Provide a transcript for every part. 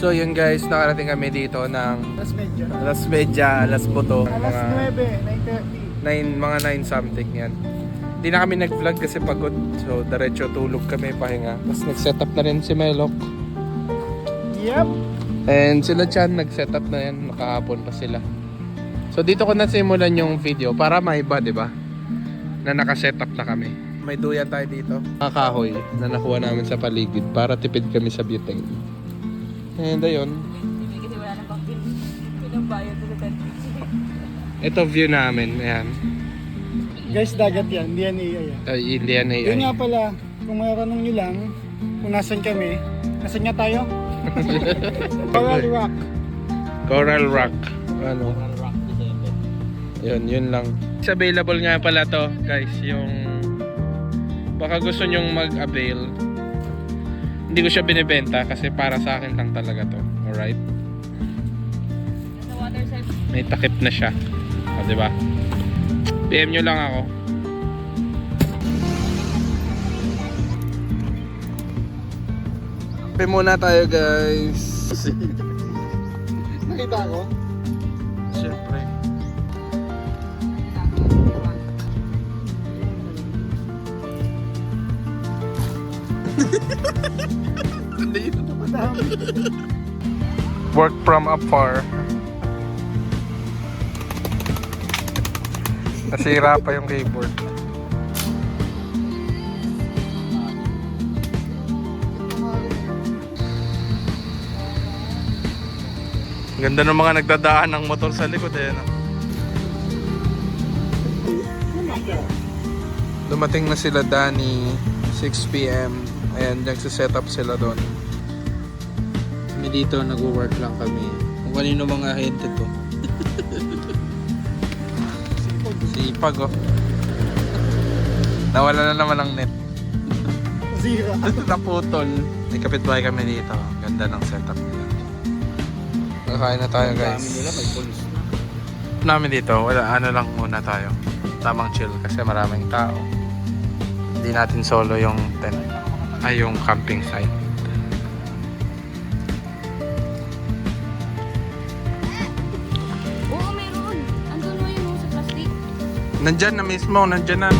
So yun guys, nakarating kami dito ng Las Media. Las Boto. Alas Mga 9, 9:30. mga 9 something yan. Hindi na kami nag-vlog kasi pagod. So diretso tulog kami, pahinga. Tapos nag-setup na rin si Melok. Yep. And sila Chan, nag-setup na yan. Nakahapon pa sila. So dito ko na simulan yung video para maiba, di ba? Na naka-setup na kami. May duyan tayo dito. Mga kahoy na nakuha namin sa paligid para tipid kami sa butane. And ayun. Kasi wala nang pang pinabayad sa 10. Ito view namin. Ayan. Guys, dagat yan. Hindi yan AI. Ay, hindi yan Yun nga AI. pala, kung matanong nyo lang, kung nasan kami, nasan nga tayo? Coral Rock. Coral Rock. Ano? Yun lang. It's available nga pala to, guys. Yung baka gusto nyong mag-avail. Hindi ko siya binibenta kasi para sa akin lang talaga to. Alright? Nasa water side. May takip na siya. O, diba? PM nyo lang ako. Kape muna tayo, guys. Nakita ko. Siyempre. Madami. Work from afar. Nasira pa yung keyboard. Ganda ng mga nagdadaan ng motor sa likod eh. No? Dumating na sila Danny, 6 PM. Ayan, nagsiset up sila doon. Kami dito, nag-work lang kami. Kung kanino mga ahente to. Sipag oh. Nawala na naman ang net. Zira. Naputol. May kapitbahay kami dito. Ganda ng setup nila. Kakain na tayo guys. Namin dito, wala, ano lang muna tayo. Tamang chill kasi maraming tao. Hindi natin solo yung tent. Ay, yung camping site. Oo, meron. Andun mo yun sa plastic. Nandyan na mismo, nandyan na.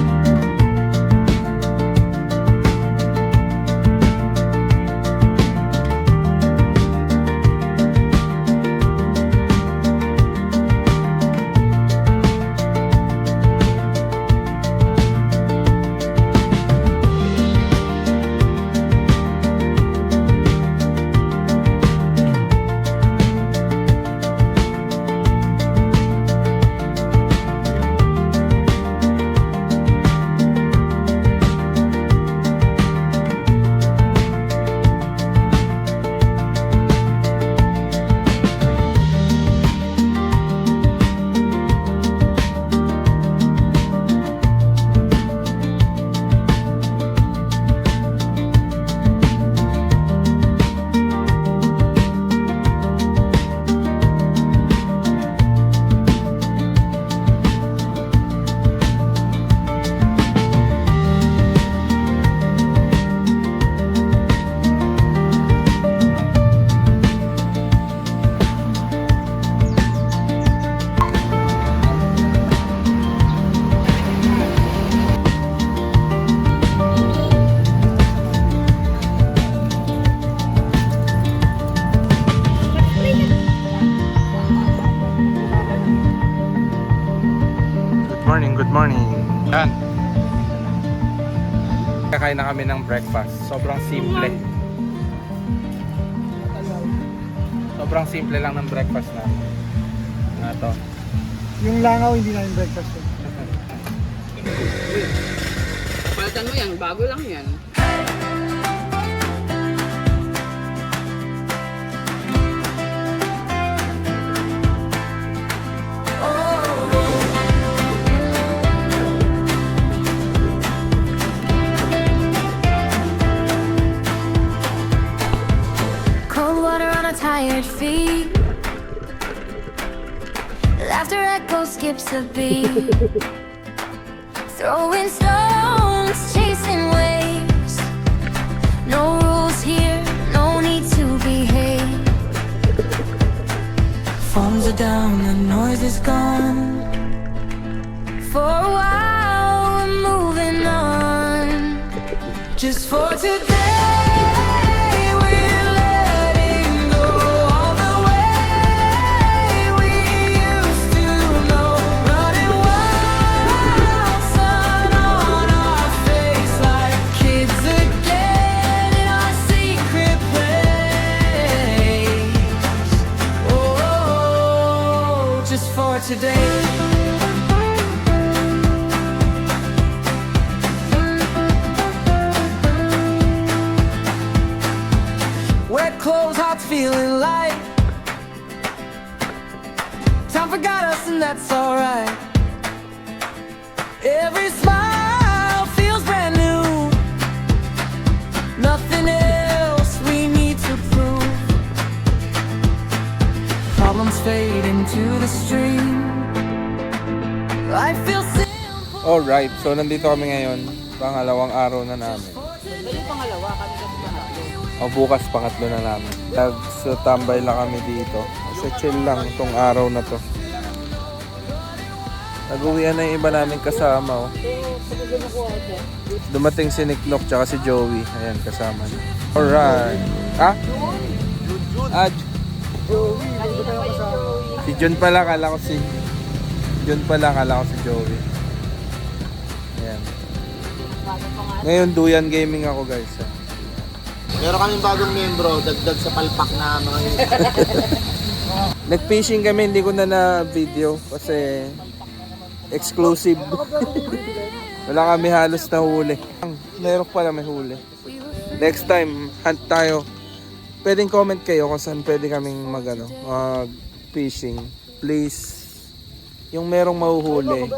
Good morning. Yan. Kakain na kami ng breakfast. Sobrang simple. Sobrang simple lang ng breakfast na. To. Yung langaw, hindi namin breakfast yun. Palitan mo yan. Bago lang yan. Tired feet. Laughter echo skips a beat. Throwing stones, chasing waves. No rules here, no need to behave. phones are down, the noise is gone. For a while, we're moving on. Just for today, we're letting go all the way we used to know. Running wild, sun on our face like kids again in our secret place. Oh, just for today. Wet clothes, hearts feeling light. Time forgot us and that's alright. Every smile feels brand new. Nothing else we need to prove. Problems fade into the stream. Life feels simple. Alright, so nandito kami ngayon. Pangalawang araw na namin. Ba yung pangalawa? Kami kasi pangatlo. O bukas pangatlo na namin. So tambay lang kami dito. Kasi chill lang itong araw na to. Nag-uwian na yung iba namin kasama. Oh. Dumating si Nick Nock tsaka si Joey. Ayan, kasama niya. Alright. Ha? Ah, si John pala, kala ko si Joey. Ayan. Ngayon, Duyan Gaming ako guys. Meron kaming bagong membro, dagdag sa palpak na mga Nag-fishing kami, hindi ko na video kasi exclusive. Wala kami halos na huli. Meron pala may huli. Next time, hunt tayo. Pwedeng comment kayo kung saan pwede kaming mag-fishing. Please. Yung merong mahuhuli.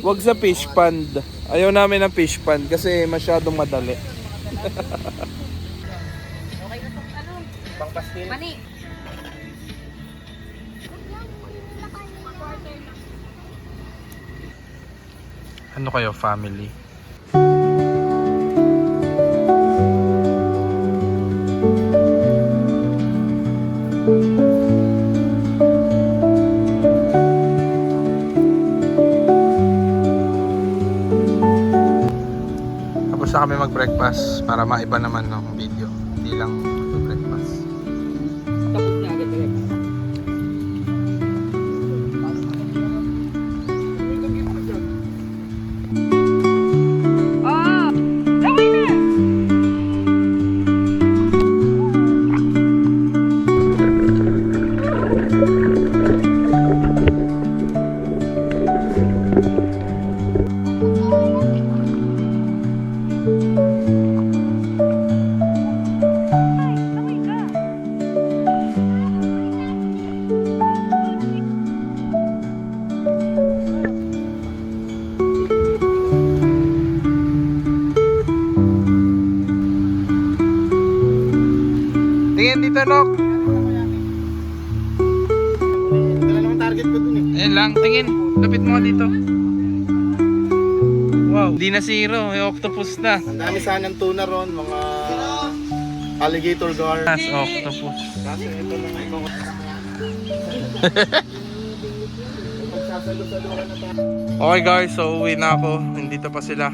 Wag sa fish pond. Ayaw namin ng fish pond kasi masyadong madali. Okay na itong ano? Mani. Ano kayo, family? Tapos na kami mag-breakfast para maiba naman ng video. Hindi lang mag-breakfast. Tapos na agad agad. Ah! Okay na! Tingin dito, Nok. Dala naman target ko dun eh. Ayan lang, tingin. Lapit mo nga dito. Wow, di na zero. May octopus na. Ang dami sanang tuna ron, mga alligator gar. Mas octopus. Kaso ito lang ay mga pagsasalo-saluhan na tayo. Okay guys, so uwi na ako. Nandito pa sila.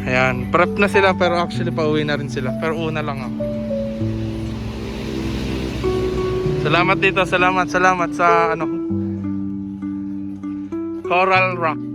Ayan, prep na sila pero actually pauwi na rin sila. Pero una lang ako. Salamat dito, salamat sa Coral Rock.